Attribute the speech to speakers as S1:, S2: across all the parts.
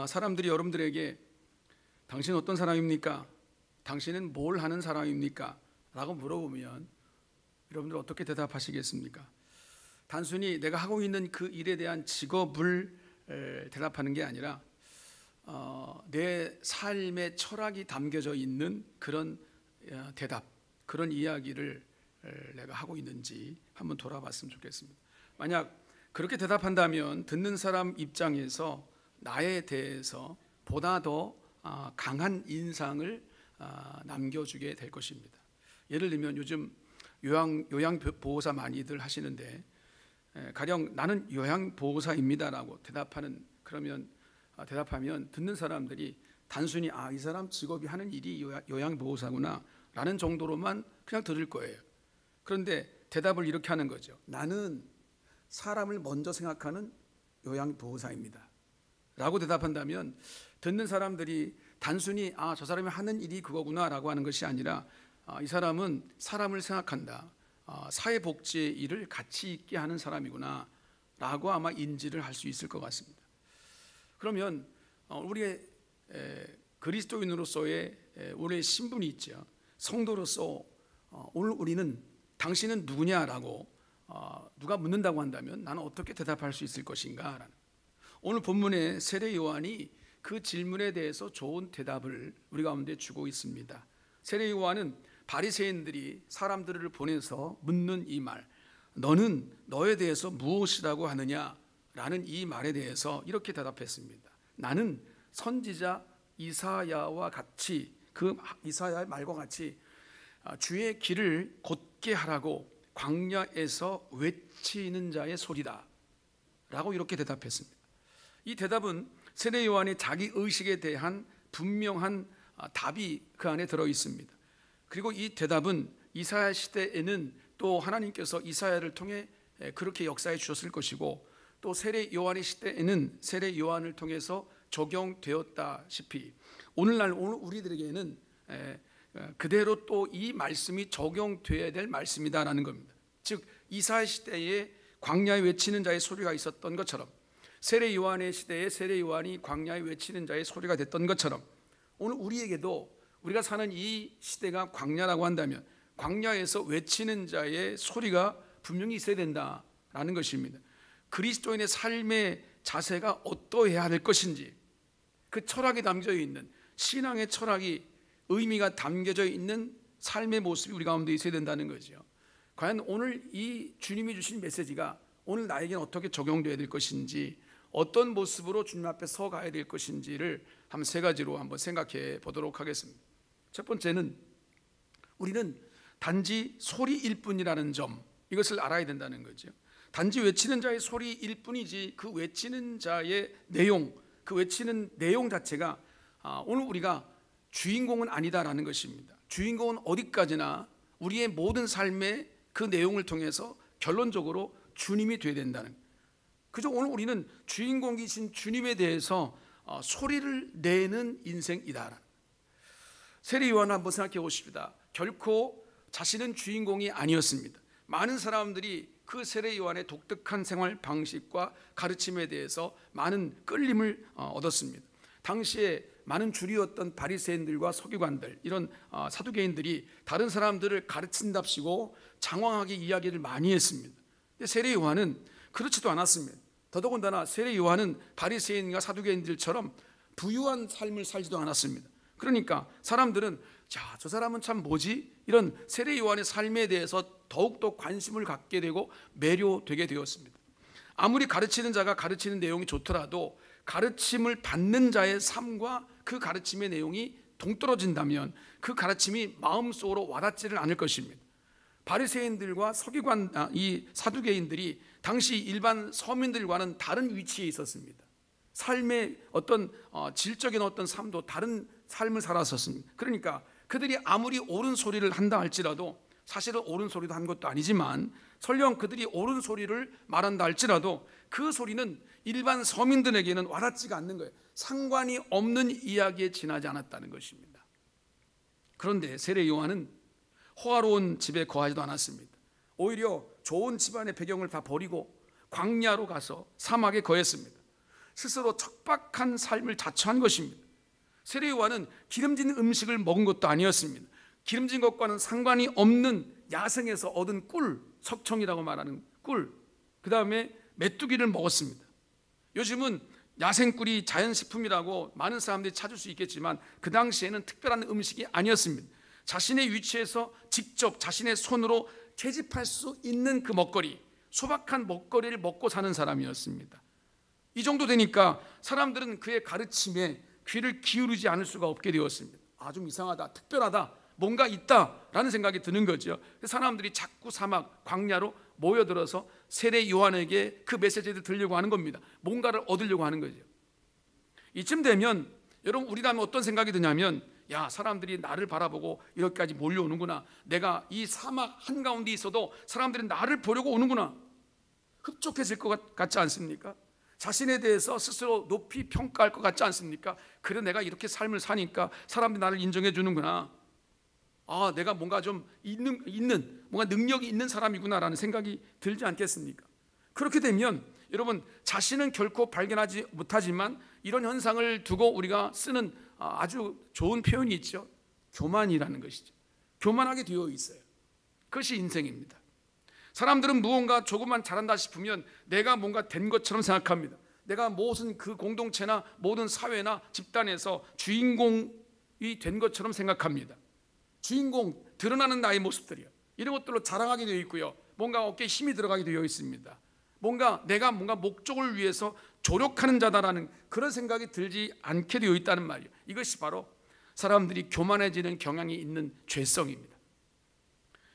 S1: 사람들이 여러분들에게 당신은 어떤 사람입니까? 당신은 뭘 하는 사람입니까? 라고 물어보면 여러분들 어떻게 대답하시겠습니까? 단순히 내가 하고 있는 그 일에 대한 직업을 대답하는 게 아니라 내 삶의 철학이 담겨져 있는 그런 대답, 그런 이야기를 내가 하고 있는지 한번 돌아봤으면 좋겠습니다. 만약 그렇게 대답한다면 듣는 사람 입장에서 나에 대해서 보다 더 강한 인상을 남겨주게 될 것입니다. 예를 들면 요즘 요양보호사 많이들 하시는데 가령 나는 요양보호사입니다라고 대답하면 듣는 사람들이 단순히 이 사람 직업이 하는 일이 요양보호사구나 라는 정도로만 그냥 들을 거예요. 그런데 대답을 이렇게 하는 거죠. 나는 사람을 먼저 생각하는 요양보호사입니다 라고 대답한다면 듣는 사람들이 단순히 저 사람이 하는 일이 그거구나 라고 하는 것이 아니라 이 사람은 사람을 생각한다, 사회복지의 일을 가치 있게 하는 사람이구나 라고 아마 인지를 할 수 있을 것 같습니다. 그러면 우리의 그리스도인으로서의 우리의 신분이 있죠. 성도로서 오늘 우리는 당신은 누구냐라고 누가 묻는다고 한다면 나는 어떻게 대답할 수 있을 것인가? 오늘 본문의 세례 요한이 그 질문에 대해서 좋은 대답을 우리 가운데 주고 있습니다. 세례 요한은 바리새인들이 사람들을 보내서 묻는 이 말, 너는 너에 대해서 무엇이라고 하느냐라는 이 말에 대해서 이렇게 대답했습니다. 나는 선지자 이사야와 같이, 그 이사야의 말과 같이 주의 길을 곧게 하라고 광야에서 외치는 자의 소리다 라고 이렇게 대답했습니다. 이 대답은 세례 요한의 자기 의식에 대한 분명한 답이 그 안에 들어 있습니다. 그리고 이 대답은 이사야 시대에는 또 하나님께서 이사야를 통해 그렇게 역사해 주셨을 것이고, 또 세례 요한의 시대에는 세례 요한을 통해서 적용되었다시피 오늘 우리들에게는 그대로 또 이 말씀이 적용되어야 될 말씀이다라는 겁니다. 즉 이사야 시대에 광야에 외치는 자의 소리가 있었던 것처럼, 세례 요한의 시대에 세례 요한이 광야에 외치는 자의 소리가 됐던 것처럼, 오늘 우리에게도 우리가 사는 이 시대가 광야라고 한다면 광야에서 외치는 자의 소리가 분명히 있어야 된다라는 것입니다. 그리스도인의 삶의 자세가 어떠해야 할 것인지, 그 철학이 담겨져 있는 신앙의 철학이 의미가 담겨져 있는 삶의 모습이 우리 가운데 있어야 된다는 거죠. 과연 오늘 이 주님이 주신 메시지가 오늘 나에게는 어떻게 적용되어야 될 것인지, 어떤 모습으로 주님 앞에 서 가야 될 것인지를 한 세 가지로 한번 생각해 보도록 하겠습니다. 첫 번째는 우리는 단지 소리일 뿐이라는 점, 이것을 알아야 된다는 거죠. 단지 외치는 자의 소리일 뿐이지 그 외치는 자의 내용, 그 외치는 내용 자체가 오늘 우리가 주인공은 아니다라는 것입니다. 주인공은 어디까지나 우리의 모든 삶의 그 내용을 통해서 결론적으로 주님이 되어야 된다는 거예요. 그저 오늘 우리는 주인공이신 주님에 대해서 소리를 내는 인생이다. 세례 요한을 한번 생각해 보십시다. 결코 자신은 주인공이 아니었습니다. 많은 사람들이 그 세례 요한의 독특한 생활 방식과 가르침에 대해서 많은 끌림을 얻었습니다. 당시에 많은 주류였던 바리새인들과 서기관들, 이런 사두개인들이 다른 사람들을 가르친답시고 장황하게 이야기를 많이 했습니다. 근데 세례 요한은 그렇지도 않았습니다. 더더군다나 세례 요한은 바리새인과 사두개인들처럼 부유한 삶을 살지도 않았습니다. 그러니까 사람들은 저 사람은 참 뭐지? 이런 세례 요한의 삶에 대해서 더욱더 관심을 갖게 되고 매료되게 되었습니다. 아무리 가르치는 자가 가르치는 내용이 좋더라도 가르침을 받는 자의 삶과 그 가르침의 내용이 동떨어진다면 그 가르침이 마음속으로 와닿지를 않을 것입니다. 바리새인들과 서기관, 이 사두개인들이 당시 일반 서민들과는 다른 위치에 있었습니다. 삶의 어떤 질적인 어떤 삶도 다른 삶을 살았었습니다. 그러니까 그들이 아무리 옳은 소리를 한다 할지라도, 사실은 옳은 소리도 한 것도 아니지만 설령 그들이 옳은 소리를 말한다 할지라도 그 소리는 일반 서민들에게는 와닿지가 않는 거예요. 상관이 없는 이야기에 지나지 않았다는 것입니다. 그런데 세례 요한은 호화로운 집에 거하지도 않았습니다. 오히려 좋은 집안의 배경을 다 버리고 광야로 가서 사막에 거했습니다. 스스로 척박한 삶을 자처한 것입니다. 세례 요한은 기름진 음식을 먹은 것도 아니었습니다. 기름진 것과는 상관이 없는 야생에서 얻은 꿀, 석청이라고 말하는 꿀, 그 다음에 메뚜기를 먹었습니다. 요즘은 야생꿀이 자연식품이라고 많은 사람들이 찾을 수 있겠지만 그 당시에는 특별한 음식이 아니었습니다. 자신의 위치에서 직접 자신의 손으로 채집할 수 있는 그 먹거리, 소박한 먹거리를 먹고 사는 사람이었습니다. 이 정도 되니까 사람들은 그의 가르침에 귀를 기울이지 않을 수가 없게 되었습니다. 아, 좀 이상하다, 특별하다, 뭔가 있다라는 생각이 드는 거죠. 사람들이 자꾸 사막, 광야로 모여들어서 세례 요한에게 그 메시지를 들려고 하는 겁니다. 뭔가를 얻으려고 하는 거죠. 이쯤 되면 여러분, 우리라면 어떤 생각이 드냐면, 야, 사람들이 나를 바라보고 이렇게까지 몰려오는구나, 내가 이 사막 한가운데 있어도 사람들이 나를 보려고 오는구나, 흡족해질 것 같지 않습니까? 자신에 대해서 스스로 높이 평가할 것 같지 않습니까? 그래, 내가 이렇게 삶을 사니까 사람들이 나를 인정해 주는구나, 아, 내가 뭔가 좀 있는 뭔가 능력이 있는 사람이구나라는 생각이 들지 않겠습니까? 그렇게 되면 여러분, 자신은 결코 발견하지 못하지만 이런 현상을 두고 우리가 쓰는 아주 좋은 표현이 있죠. 교만이라는 것이죠. 교만하게 되어 있어요. 그것이 인생입니다. 사람들은 무언가 조금만 잘한다 싶으면 내가 뭔가 된 것처럼 생각합니다. 내가 무슨 그 공동체나 모든 사회나 집단에서 주인공이 된 것처럼 생각합니다. 주인공, 드러나는 나의 모습들이요, 이런 것들로 자랑하게 되어 있고요, 뭔가 어깨에 힘이 들어가게 되어 있습니다. 내가 뭔가 목적을 위해서 조력하는 자다라는 그런 생각이 들지 않게 되어 있다는 말이에요. 이것이 바로 사람들이 교만해지는 경향이 있는 죄성입니다.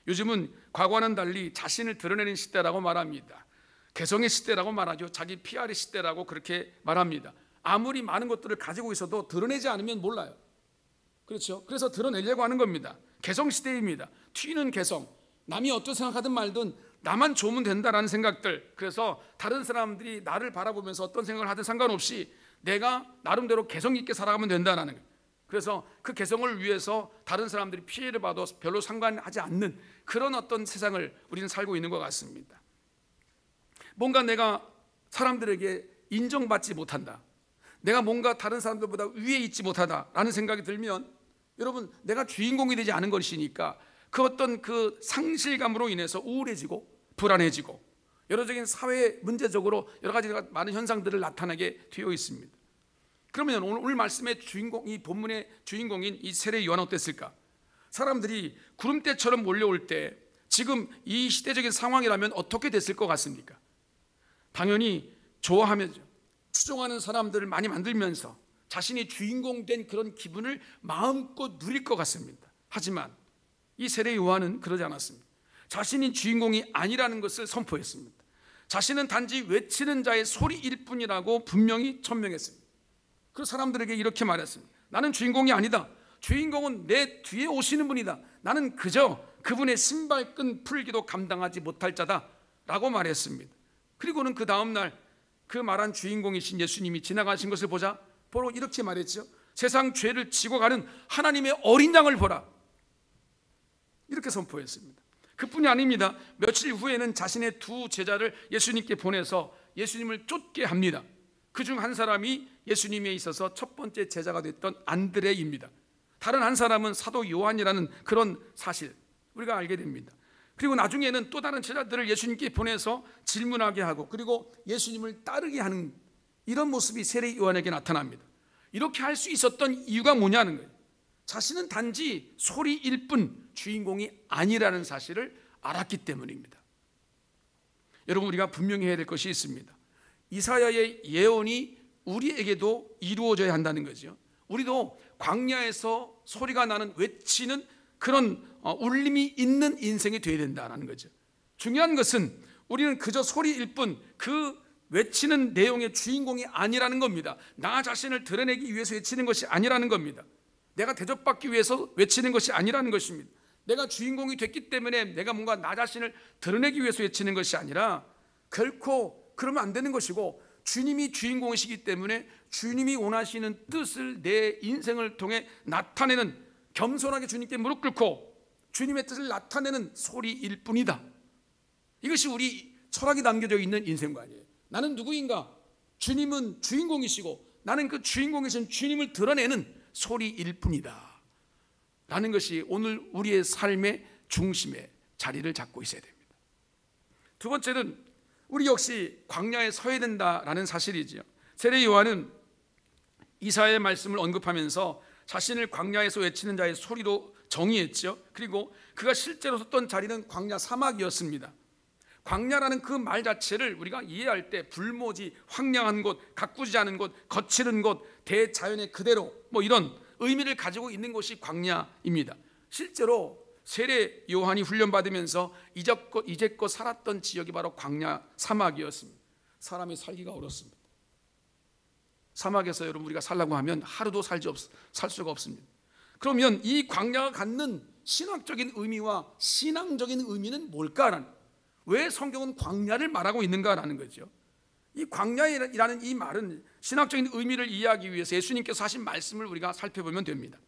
S1: 요즘은 과거와는 달리 자신을 드러내는 시대라고 말합니다. 개성의 시대라고 말하죠. 자기 PR의 시대라고 그렇게 말합니다. 아무리 많은 것들을 가지고 있어도 드러내지 않으면 몰라요. 그렇죠? 그래서 드러내려고 하는 겁니다. 개성 시대입니다. 튀는 개성, 남이 어떻게 생각하든 말든 나만 좋으면 된다라는 생각들. 그래서 다른 사람들이 나를 바라보면서 어떤 생각을 하든 상관없이 내가 나름대로 개성 있게 살아가면 된다는 거예요. 그래서 그 개성을 위해서 다른 사람들이 피해를 봐도 별로 상관하지 않는 그런 어떤 세상을 우리는 살고 있는 것 같습니다. 뭔가 내가 사람들에게 인정받지 못한다, 내가 뭔가 다른 사람들보다 위에 있지 못하다라는 생각이 들면 여러분, 내가 주인공이 되지 않은 것이니까 그 어떤 그 상실감으로 인해서 우울해지고 불안해지고 여러적인 사회 문제적으로 여러 가지 많은 현상들을 나타나게 되어 있습니다. 그러면 오늘 말씀의 주인공, 이 본문의 주인공인 이 세례 요한은 어땠을까? 사람들이 구름대처럼 몰려올 때 지금 이 시대적인 상황이라면 어떻게 됐을 것 같습니까? 당연히 좋아하면서 추종하는 사람들을 많이 만들면서 자신이 주인공 된 그런 기분을 마음껏 누릴 것 같습니다. 하지만 이 세례 요한은 그러지 않았습니다. 자신이 주인공이 아니라는 것을 선포했습니다. 자신은 단지 외치는 자의 소리일 뿐이라고 분명히 천명했습니다. 그 사람들에게 이렇게 말했습니다. 나는 주인공이 아니다. 주인공은 내 뒤에 오시는 분이다. 나는 그저 그분의 신발끈 풀기도 감당하지 못할 자다 라고 말했습니다. 그리고는 그 다음날 그 말한 주인공이신 예수님이 지나가신 것을 보자 바로 이렇게 말했죠. 세상 죄를 지고 가는 하나님의 어린 양을 보라, 이렇게 선포했습니다. 그뿐이 아닙니다. 며칠 후에는 자신의 두 제자를 예수님께 보내서 예수님을 쫓게 합니다. 그중 한 사람이 예수님에 있어서 첫 번째 제자가 됐던 안드레입니다. 다른 한 사람은 사도 요한이라는 그런 사실 우리가 알게 됩니다. 그리고 나중에는 또 다른 제자들을 예수님께 보내서 질문하게 하고 그리고 예수님을 따르게 하는 이런 모습이 세례 요한에게 나타납니다. 이렇게 할 수 있었던 이유가 뭐냐는 거예요. 자신은 단지 소리일 뿐 주인공이 아니라는 사실을 알았기 때문입니다. 여러분, 우리가 분명히 해야 될 것이 있습니다. 이사야의 예언이 우리에게도 이루어져야 한다는 거죠. 우리도 광야에서 소리가 나는 외치는 그런 울림이 있는 인생이 되어야 된다는 거죠. 중요한 것은 우리는 그저 소리일 뿐 그 외치는 내용의 주인공이 아니라는 겁니다. 나 자신을 드러내기 위해서 외치는 것이 아니라는 겁니다. 내가 대접받기 위해서 외치는 것이 아니라는 것입니다. 내가 주인공이 됐기 때문에 내가 뭔가 나 자신을 드러내기 위해서 외치는 것이 아니라 결코 그러면 안 되는 것이고, 주님이 주인공이시기 때문에 주님이 원하시는 뜻을 내 인생을 통해 나타내는, 겸손하게 주님께 무릎 꿇고 주님의 뜻을 나타내는 소리일 뿐이다. 이것이 우리 철학이 담겨져 있는 인생관이에요. 나는 누구인가? 주님은 주인공이시고 나는 그 주인공이신 주님을 드러내는 소리일 뿐이다 라는 것이 오늘 우리의 삶의 중심에 자리를 잡고 있어야 됩니다. 두 번째는 우리 역시 광야에 서야 된다라는 사실이지요. 세례 요한은 이사야의 말씀을 언급하면서 자신을 광야에서 외치는 자의 소리로 정의했죠. 그리고 그가 실제로 섰던 자리는 광야 사막이었습니다. 광야라는 그 말 자체를 우리가 이해할 때 불모지, 황량한 곳, 가꾸지 않은 곳, 거칠은 곳, 대자연의 그대로 이런 의미를 가지고 있는 곳이 광야입니다. 실제로 세례 요한이 훈련받으면서 이제껏 살았던 지역이 바로 광야 사막이었습니다. 사람이 살기가 어렵습니다. 사막에서 여러분 우리가 살라고 하면 하루도 살 수가 없습니다. 그러면 이 광야가 갖는 신학적인 의미와 신앙적인 의미는 뭘까라는, 왜 성경은 광야를 말하고 있는가라는 거죠. 이 광야이라는 이 말은 신학적인 의미를 이해하기 위해서 예수님께서 하신 말씀을 우리가 살펴보면 됩니다.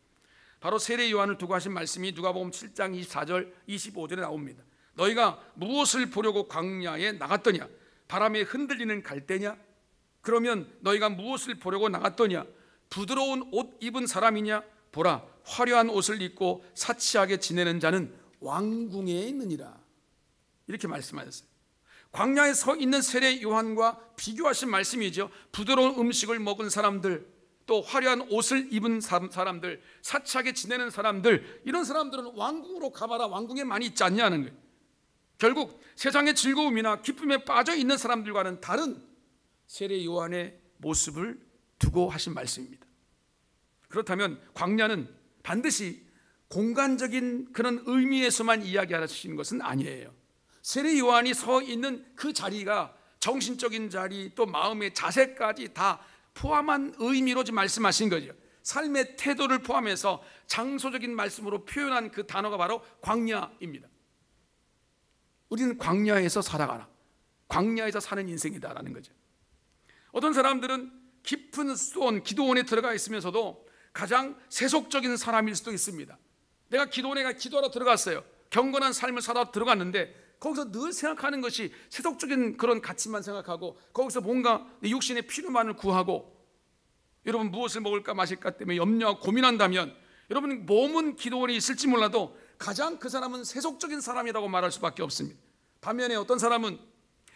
S1: 바로 세례 요한을 두고 하신 말씀이 누가복음 7장 24절 25절에 나옵니다. 너희가 무엇을 보려고 광야에 나갔더냐? 바람에 흔들리는 갈대냐? 그러면 너희가 무엇을 보려고 나갔더냐? 부드러운 옷 입은 사람이냐? 보라, 화려한 옷을 입고 사치하게 지내는 자는 왕궁에 있느니라. 이렇게 말씀하셨어요. 광야에 서 있는 세례 요한과 비교하신 말씀이죠. 부드러운 음식을 먹은 사람들, 또 화려한 옷을 입은 사람들, 사치하게 지내는 사람들, 이런 사람들은 왕궁으로 가봐라, 왕궁에 많이 있지 않냐는 거예요. 결국 세상의 즐거움이나 기쁨에 빠져 있는 사람들과는 다른 세례 요한의 모습을 두고 하신 말씀입니다. 그렇다면 광야는 반드시 공간적인 그런 의미에서만 이야기하시는 것은 아니에요. 세례 요한이 서 있는 그 자리가 정신적인 자리, 또 마음의 자세까지 다 포함한 의미로 지금 말씀하신 거죠. 삶의 태도를 포함해서 장소적인 말씀으로 표현한 그 단어가 바로 광야입니다. 우리는 광야에서 살아가라, 광야에서 사는 인생이다라는 거죠. 어떤 사람들은 깊은 수원, 기도원에 들어가 있으면서도 가장 세속적인 사람일 수도 있습니다. 내가 기도원에 기도하러 들어갔어요. 경건한 삶을 살아 들어갔는데 거기서 늘 생각하는 것이 세속적인 그런 가치만 생각하고, 거기서 뭔가 내 육신의 필요만을 구하고, 여러분 무엇을 먹을까 마실까 때문에 염려하고 고민한다면 여러분 몸은 기도원에 있을지 몰라도 가장 그 사람은 세속적인 사람이라고 말할 수밖에 없습니다. 반면에 어떤 사람은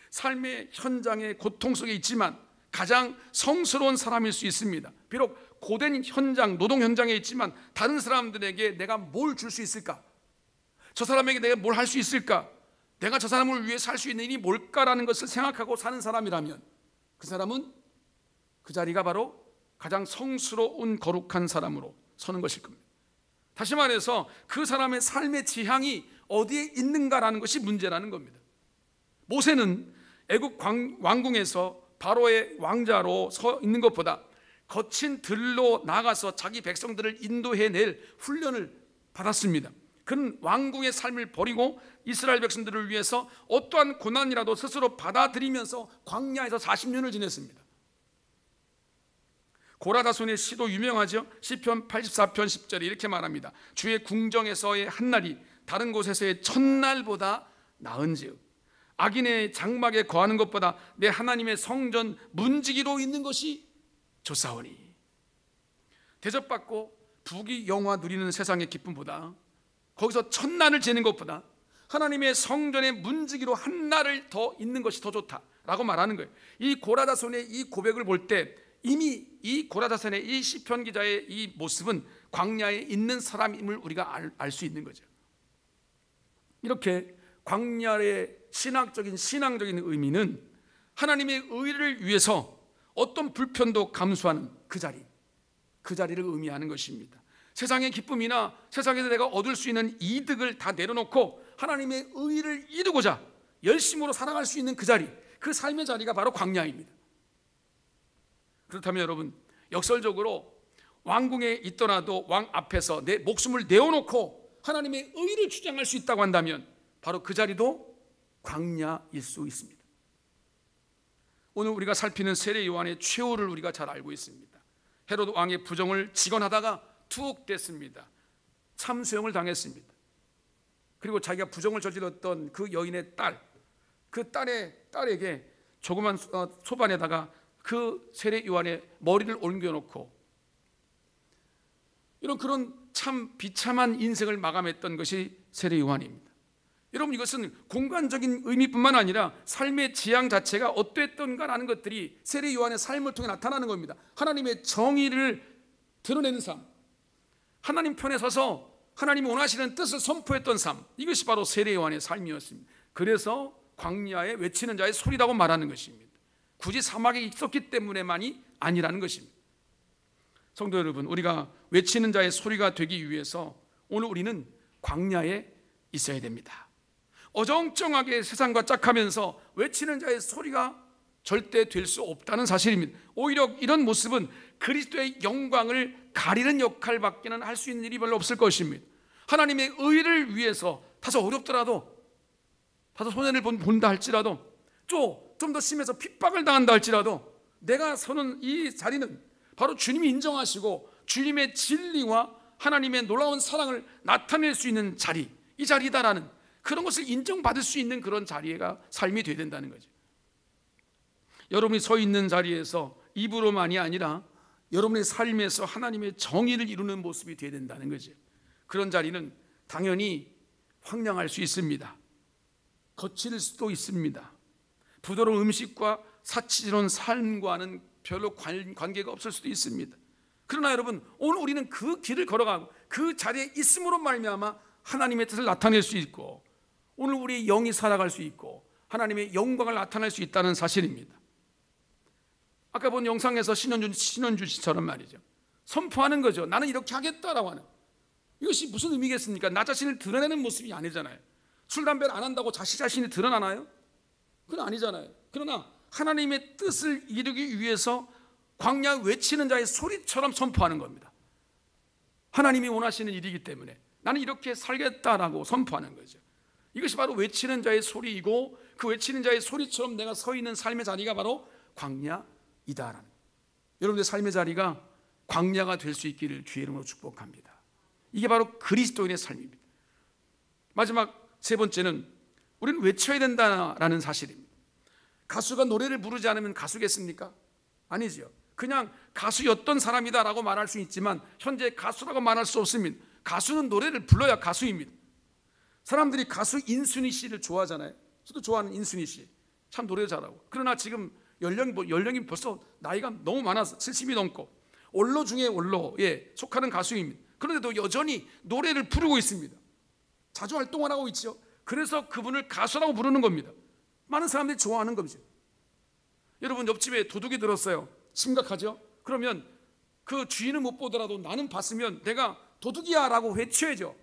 S1: 삶의 현장에 고통 속에 있지만 가장 성스러운 사람일 수 있습니다. 비록 고된 현장, 노동 현장에 있지만 다른 사람들에게 내가 뭘 줄 수 있을까? 저 사람에게 내가 뭘 할 수 있을까? 내가 저 사람을 위해 살 수 있는 일이 뭘까라는 것을 생각하고 사는 사람이라면 그 사람은 그 자리가 바로 가장 성스러운 거룩한 사람으로 서는 것일 겁니다. 다시 말해서 그 사람의 삶의 지향이 어디에 있는가라는 것이 문제라는 겁니다. 모세는 애굽 왕궁에서 바로의 왕자로 서 있는 것보다 거친 들로 나가서 자기 백성들을 인도해낼 훈련을 받았습니다. 그는 왕궁의 삶을 버리고 이스라엘 백성들을 위해서 어떠한 고난이라도 스스로 받아들이면서 광야에서 40년을 지냈습니다. 고라다손의 시도 유명하죠. 시편 84편 10절에 이렇게 말합니다. 주의 궁정에서의 한날이 다른 곳에서의 첫날보다 나은지요, 악인의 장막에 거하는 것보다 내 하나님의 성전 문지기로 있는 것이 좋사오니. 대접받고 부귀 영화 누리는 세상의 기쁨보다, 거기서 첫날을 지내는 것보다 하나님의 성전의 문지기로 한 날을 더 있는 것이 더 좋다라고 말하는 거예요. 이 고라다손의 이 고백을 볼 때 이미 이 고라다손의 이 시편 기자의 이 모습은 광야에 있는 사람임을 우리가 알 수 있는 거죠. 이렇게 광야의 신앙적인 의미는 하나님의 의를 위해서 어떤 불편도 감수하는 그 자리를 의미하는 것입니다. 세상의 기쁨이나 세상에서 내가 얻을 수 있는 이득을 다 내려놓고 하나님의 의를 이루고자 열심으로 살아갈 수 있는 그 자리, 그 삶의 자리가 바로 광야입니다. 그렇다면 여러분, 역설적으로 왕궁에 있더라도 왕 앞에서 내 목숨을 내어놓고 하나님의 의를 주장할 수 있다고 한다면 바로 그 자리도 광야일 수 있습니다. 오늘 우리가 살피는 세례 요한의 최후를 우리가 잘 알고 있습니다. 헤로드 왕의 부정을 직언하다가 투옥됐습니다. 참수형을 당했습니다. 그리고 자기가 부정을 저질렀던 그 여인의 딸, 그 딸에게 조그만 소반에다가 그 세례 요한의 머리를 옮겨놓고 그런 참 비참한 인생을 마감했던 것이 세례 요한입니다. 여러분, 이것은 공간적인 의미뿐만 아니라 삶의 지향 자체가 어땠던가라는 것들이 세례 요한의 삶을 통해 나타나는 겁니다. 하나님의 정의를 드러내는 삶, 하나님 편에 서서 하나님이 원하시는 뜻을 선포했던 삶, 이것이 바로 세례 요한의 삶이었습니다. 그래서 광야에 외치는 자의 소리라고 말하는 것입니다. 굳이 사막에 있었기 때문에만이 아니라는 것입니다. 성도 여러분, 우리가 외치는 자의 소리가 되기 위해서 오늘 우리는 광야에 있어야 됩니다. 어정쩡하게 세상과 짝하면서 외치는 자의 소리가 절대 될 수 없다는 사실입니다. 오히려 이런 모습은 그리스도의 영광을 가리는 역할밖에는 할 수 있는 일이 별로 없을 것입니다. 하나님의 의를 위해서 다소 어렵더라도, 다소 손해를 본다 할지라도, 좀 더 심해서 핍박을 당한다 할지라도 내가 서는 이 자리는 바로 주님이 인정하시고 주님의 진리와 하나님의 놀라운 사랑을 나타낼 수 있는 자리, 이 자리다라는 그런 것을 인정받을 수 있는 그런 자리가 삶이 되어야 된다는 거죠. 여러분이 서 있는 자리에서 입으로만이 아니라 여러분의 삶에서 하나님의 정의를 이루는 모습이 되어야 된다는 거죠. 그런 자리는 당연히 황량할 수 있습니다. 거칠 수도 있습니다. 부드러운 음식과 사치스러운 삶과는 별로 관계가 없을 수도 있습니다. 그러나 여러분, 오늘 우리는 그 길을 걸어가고 그 자리에 있음으로 말미암아 하나님의 뜻을 나타낼 수 있고 오늘 우리의 영이 살아갈 수 있고 하나님의 영광을 나타낼 수 있다는 사실입니다. 아까 본 영상에서 신현주 씨처럼 말이죠, 선포하는 거죠. 나는 이렇게 하겠다라고 하는, 이것이 무슨 의미겠습니까? 나 자신을 드러내는 모습이 아니잖아요. 술, 담배를 안 한다고 자신이 드러나나요? 그건 아니잖아요. 그러나 하나님의 뜻을 이루기 위해서 광야 외치는 자의 소리처럼 선포하는 겁니다. 하나님이 원하시는 일이기 때문에 나는 이렇게 살겠다라고 선포하는 거죠. 이것이 바로 외치는 자의 소리이고, 그 외치는 자의 소리처럼 내가 서 있는 삶의 자리가 바로 광야이다라는, 여러분의 삶의 자리가 광야가 될 수 있기를 주의 이름으로 축복합니다. 이게 바로 그리스도인의 삶입니다. 마지막 세 번째는 우리는 외쳐야 된다라는 사실입니다. 가수가 노래를 부르지 않으면 가수겠습니까? 아니죠. 그냥 가수였던 사람이다라고 말할 수 있지만 현재 가수라고 말할 수 없습니다. 가수는 노래를 불러야 가수입니다. 사람들이 가수 인순이 씨를 좋아하잖아요. 저도 좋아하는 인순이 씨, 참 노래 잘하고. 그러나 지금 연령이 벌써 나이가 너무 많아서 70이 넘고 원로 중에 원로에 속하는 가수입니다. 그런데도 여전히 노래를 부르고 있습니다. 자주 활동을 하고 있죠. 그래서 그분을 가수라고 부르는 겁니다. 많은 사람들이 좋아하는 거죠. 여러분, 옆집에 도둑이 들었어요. 심각하죠? 그러면 그 주인은 못 보더라도 나는 봤으면 내가 도둑이야 라고 외쳐야죠.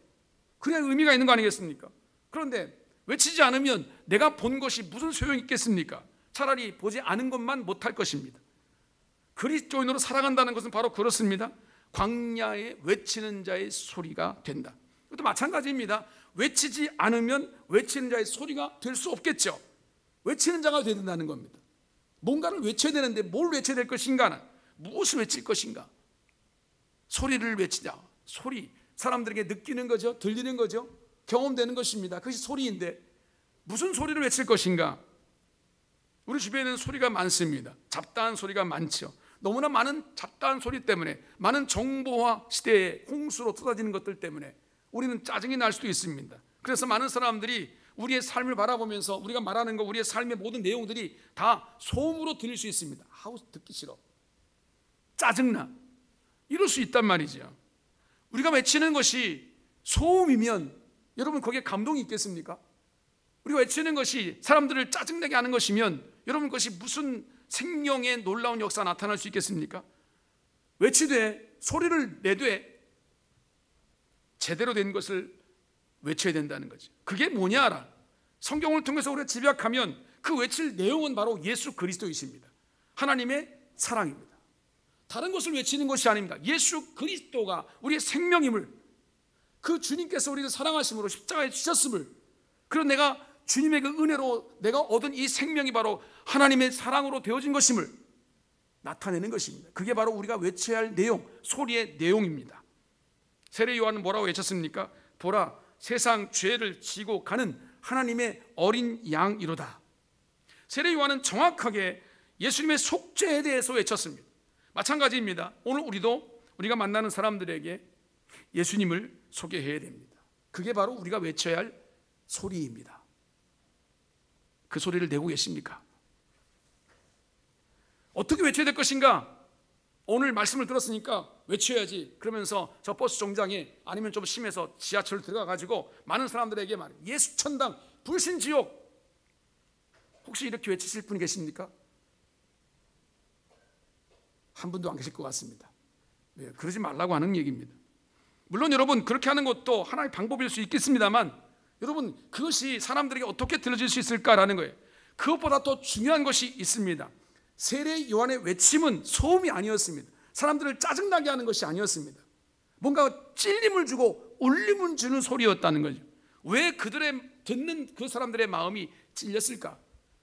S1: 그래야 의미가 있는 거 아니겠습니까? 그런데 외치지 않으면 내가 본 것이 무슨 소용이 있겠습니까? 차라리 보지 않은 것만 못할 것입니다. 그리스도인으로 살아간다는 것은 바로 그렇습니다. 광야에 외치는 자의 소리가 된다. 이것도 마찬가지입니다. 외치지 않으면 외치는 자의 소리가 될 수 없겠죠. 외치는 자가 되야 된다는 겁니다. 뭔가를 외쳐야 되는데 뭘 외쳐야 될 것인가? 무엇을 외칠 것인가? 소리를 외치자. 소리, 사람들에게 느끼는 거죠. 들리는 거죠. 경험되는 것입니다. 그것이 소리인데 무슨 소리를 외칠 것인가? 우리 주변에는 소리가 많습니다. 잡다한 소리가 많죠. 너무나 많은 잡다한 소리 때문에, 많은 정보화 시대의 홍수로 쏟아지는 것들 때문에 우리는 짜증이 날 수도 있습니다. 그래서 많은 사람들이 우리의 삶을 바라보면서 우리가 말하는 거, 우리의 삶의 모든 내용들이 다 소음으로 들릴 수 있습니다. 아우, 듣기 싫어, 짜증나, 이럴 수 있단 말이죠. 우리가 외치는 것이 소음이면 여러분 거기에 감동이 있겠습니까? 우리가 외치는 것이 사람들을 짜증내게 하는 것이면 여러분 그것이 무슨 생명의 놀라운 역사가 나타날 수 있겠습니까? 외치되, 소리를 내되 제대로 된 것을 외쳐야 된다는 거죠. 그게 뭐냐? 성경을 통해서 우리가 집약하면 그 외칠 내용은 바로 예수 그리스도이십니다. 하나님의 사랑입니다. 다른 것을 외치는 것이 아닙니다. 예수 그리스도가 우리의 생명임을, 그 주님께서 우리를 사랑하심으로 십자가에 지셨음을, 그런 내가 주님의 그 은혜로 내가 얻은 이 생명이 바로 하나님의 사랑으로 되어진 것임을 나타내는 것입니다. 그게 바로 우리가 외쳐야 할 내용, 소리의 내용입니다. 세례 요한은 뭐라고 외쳤습니까? 보라, 세상 죄를 지고 가는 하나님의 어린 양이로다. 세례 요한은 정확하게 예수님의 속죄에 대해서 외쳤습니다. 마찬가지입니다. 오늘 우리가 만나는 사람들에게 예수님을 소개해야 됩니다. 그게 바로 우리가 외쳐야 할 소리입니다. 그 소리를 내고 계십니까? 어떻게 외쳐야 될 것인가? 오늘 말씀을 들었으니까 외쳐야지. 그러면서 저 버스 정장에 아니면 좀 심해서 지하철 들어가가지고 많은 사람들에게 말해요. 예수 천당, 불신 지옥. 혹시 이렇게 외치실 분이 계십니까? 한 분도 안 계실 것 같습니다. 그러지 말라고 하는 얘기입니다. 물론 여러분 그렇게 하는 것도 하나의 방법일 수 있겠습니다만, 여러분 그것이 사람들에게 어떻게 들려질 수 있을까라는 거예요. 그것보다 더 중요한 것이 있습니다. 세례 요한의 외침은 소음이 아니었습니다. 사람들을 짜증나게 하는 것이 아니었습니다. 뭔가 찔림을 주고 울림을 주는 소리였다는 거죠. 왜 듣는 그 사람들의 마음이 찔렸을까?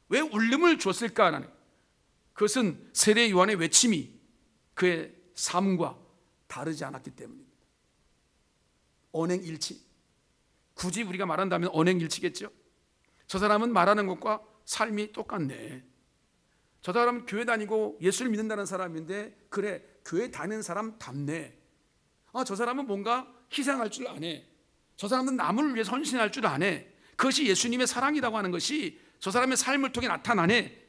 S1: 왜 울림을 줬을까라는, 그것은 세례 요한의 외침이 그의 삶과 다르지 않았기 때문입니다. 언행일치. 굳이 우리가 말한다면 언행일치겠죠. 저 사람은 말하는 것과 삶이 똑같네. 저 사람은 교회 다니고 예수를 믿는다는 사람인데, 그래 교회 다니는 사람답네. 저 사람은 뭔가 희생할 줄 아네. 저 사람은 남을 위해서 헌신할 줄 아네. 그것이 예수님의 사랑이라고 하는 것이 저 사람의 삶을 통해 나타나네.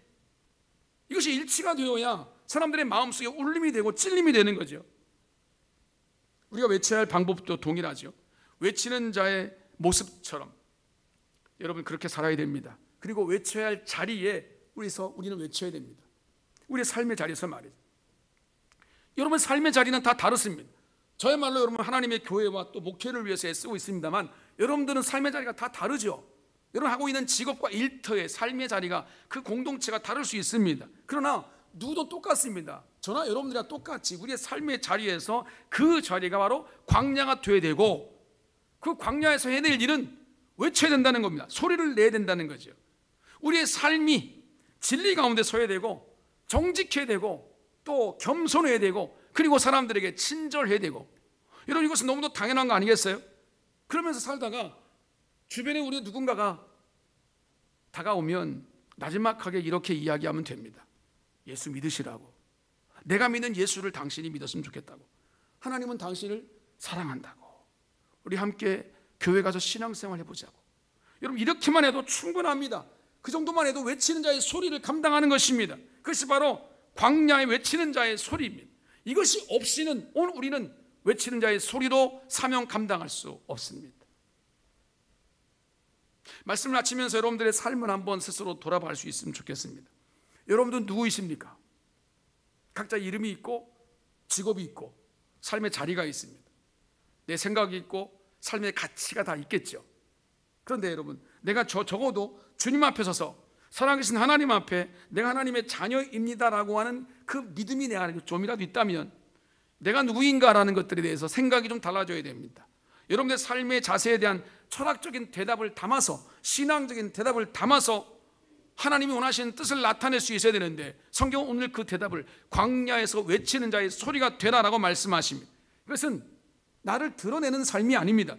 S1: 이것이 일치가 되어야 사람들의 마음속에 울림이 되고 찔림이 되는 거죠. 우리가 외쳐야 할 방법도 동일하죠. 외치는 자의 모습처럼 여러분 그렇게 살아야 됩니다. 그리고 외쳐야 할 자리에 우리는 외쳐야 됩니다. 우리의 삶의 자리에서 말이죠. 여러분 삶의 자리는 다 다르습니다. 저야말로 여러분 하나님의 교회와 또 목회를 위해서 애쓰고 있습니다만, 여러분들은 삶의 자리가 다 다르죠. 여러분 하고 있는 직업과 일터의 삶의 자리가, 그 공동체가 다를 수 있습니다. 그러나 누구도 똑같습니다. 저나 여러분들이랑 똑같이 우리의 삶의 자리에서 그 자리가 바로 광야가 되어야 되고, 그 광야에서 해낼 일은 외쳐야 된다는 겁니다. 소리를 내야 된다는 거죠. 우리의 삶이 진리 가운데 서야 되고, 정직해야 되고, 또 겸손해야 되고, 그리고 사람들에게 친절해야 되고. 여러분 이것은 너무도 당연한 거 아니겠어요? 그러면서 살다가 주변에 우리 누군가가 다가오면 나지막하게 이렇게 이야기하면 됩니다. 예수 믿으시라고. 내가 믿는 예수를 당신이 믿었으면 좋겠다고. 하나님은 당신을 사랑한다고. 우리 함께 교회 가서 신앙생활 해보자고. 여러분 이렇게만 해도 충분합니다. 그 정도만 해도 외치는 자의 소리를 감당하는 것입니다. 그것이 바로 광야에 외치는 자의 소리입니다. 이것이 없이는 오늘 우리는 외치는 자의 소리로 사명 감당할 수 없습니다. 말씀을 마치면서 여러분들의 삶을 한번 스스로 돌아볼 수 있으면 좋겠습니다. 여러분들은 누구이십니까? 각자 이름이 있고 직업이 있고 삶의 자리가 있습니다. 내 생각이 있고 삶의 가치가 다 있겠죠. 그런데 여러분, 내가 적어도 주님 앞에 서서 살아계신 하나님 앞에 내가 하나님의 자녀입니다라고 하는 그 믿음이 내 안에 좀이라도 있다면 내가 누구인가라는 것들에 대해서 생각이 좀 달라져야 됩니다. 여러분의 삶의 자세에 대한 철학적인 대답을 담아서, 신앙적인 대답을 담아서 하나님이 원하시는 뜻을 나타낼 수 있어야 되는데, 성경은 오늘 그 대답을 광야에서 외치는 자의 소리가 되라라고 말씀하십니다. 그것은 나를 드러내는 삶이 아닙니다.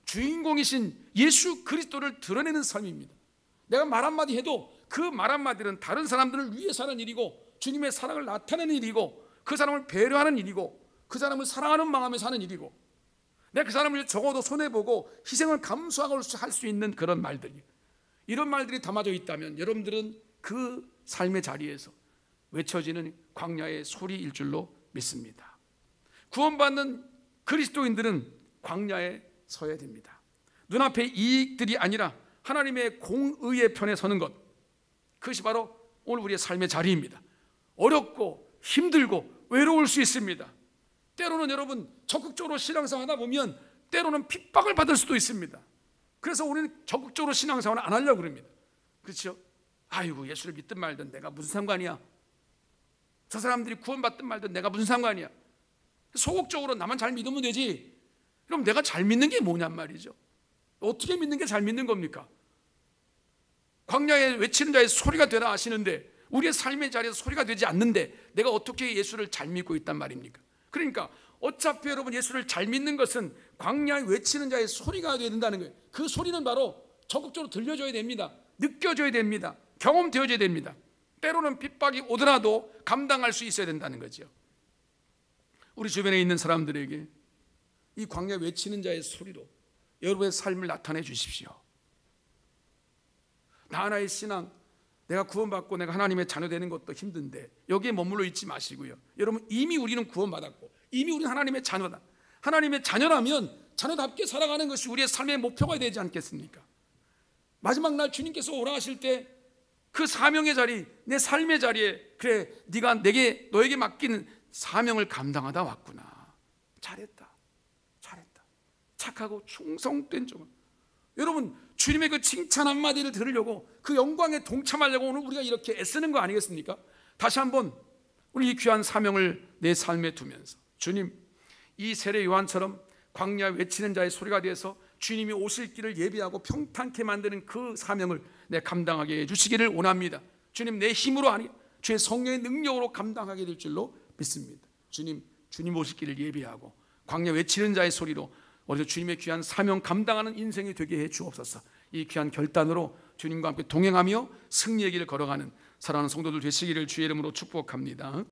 S1: 주인공이신 예수 그리스도를 드러내는 삶입니다. 내가 말 한마디 해도 그 말 한마디는 다른 사람들을 위해서 하는 일이고, 주님의 사랑을 나타내는 일이고, 그 사람을 배려하는 일이고, 그 사람을 사랑하는 마음에서 하는 일이고, 내가 그 사람을 적어도 손해보고 희생을 감수하고 할 수 있는 그런 말들이, 이런 말들이 담아져 있다면 여러분들은 그 삶의 자리에서 외쳐지는 광야의 소리일 줄로 믿습니다. 구원받는 그리스도인들은 광야에 서야 됩니다. 눈앞의 이익들이 아니라 하나님의 공의의 편에 서는 것, 그것이 바로 오늘 우리의 삶의 자리입니다. 어렵고 힘들고 외로울 수 있습니다. 때로는 여러분 적극적으로 신앙생활 하다 보면 때로는 핍박을 받을 수도 있습니다. 그래서 우리는 적극적으로 신앙생활을 안 하려고 그럽니다. 그렇죠? 아이고 예수를 믿든 말든 내가 무슨 상관이야. 저 사람들이 구원받든 말든 내가 무슨 상관이야. 소극적으로 나만 잘 믿으면 되지. 그럼 내가 잘 믿는 게 뭐냔 말이죠. 어떻게 믿는 게 잘 믿는 겁니까? 광야에 외치는 자의 소리가 되라 하시는데 우리의 삶의 자리에서 소리가 되지 않는데 내가 어떻게 예수를 잘 믿고 있단 말입니까? 그러니까 어차피 여러분 예수를 잘 믿는 것은 광야에 외치는 자의 소리가 되어야 된다는 거예요. 그 소리는 바로 적극적으로 들려줘야 됩니다. 느껴져야 됩니다. 경험되어져야 됩니다. 때로는 핍박이 오더라도 감당할 수 있어야 된다는 거죠. 우리 주변에 있는 사람들에게 이 광야 외치는 자의 소리로 여러분의 삶을 나타내 주십시오. 나 하나의 신앙, 내가 구원받고 내가 하나님의 자녀 되는 것도 힘든데 여기에 머물러 있지 마시고요. 여러분, 이미 우리는 구원받았고 이미 우리는 하나님의 자녀다. 하나님의 자녀라면 자녀답게 살아가는 것이 우리의 삶의 목표가 되지 않겠습니까? 마지막 날 주님께서 오라 하실 때 그 사명의 자리, 내 삶의 자리에, 그래 네가 너에게 맡긴 사명을 감당하다 왔구나. 잘했다. 착하고 충성된 종아. 여러분, 주님의 그 칭찬 한마디를 들으려고, 그 영광에 동참하려고 오늘 우리가 이렇게 애쓰는 거 아니겠습니까? 다시 한번 우리 이 귀한 사명을 내 삶에 두면서, 주님, 이 세례 요한처럼 광야 외치는 자의 소리가 되어서 주님이 오실 길을 예비하고 평탄케 만드는 그 사명을 내 감당하게 해주시기를 원합니다. 주님, 내 힘으로 아니 주의 성령의 능력으로 감당하게 될 줄로 믿습니다. 주님 오실 길을 예비하고 광야 외치는 자의 소리로 우리 주님의 귀한 사명 감당하는 인생이 되게 해 주옵소서. 이 귀한 결단으로 주님과 함께 동행하며 승리의 길을 걸어가는 사랑하는 성도들 되시기를 주의 이름으로 축복합니다.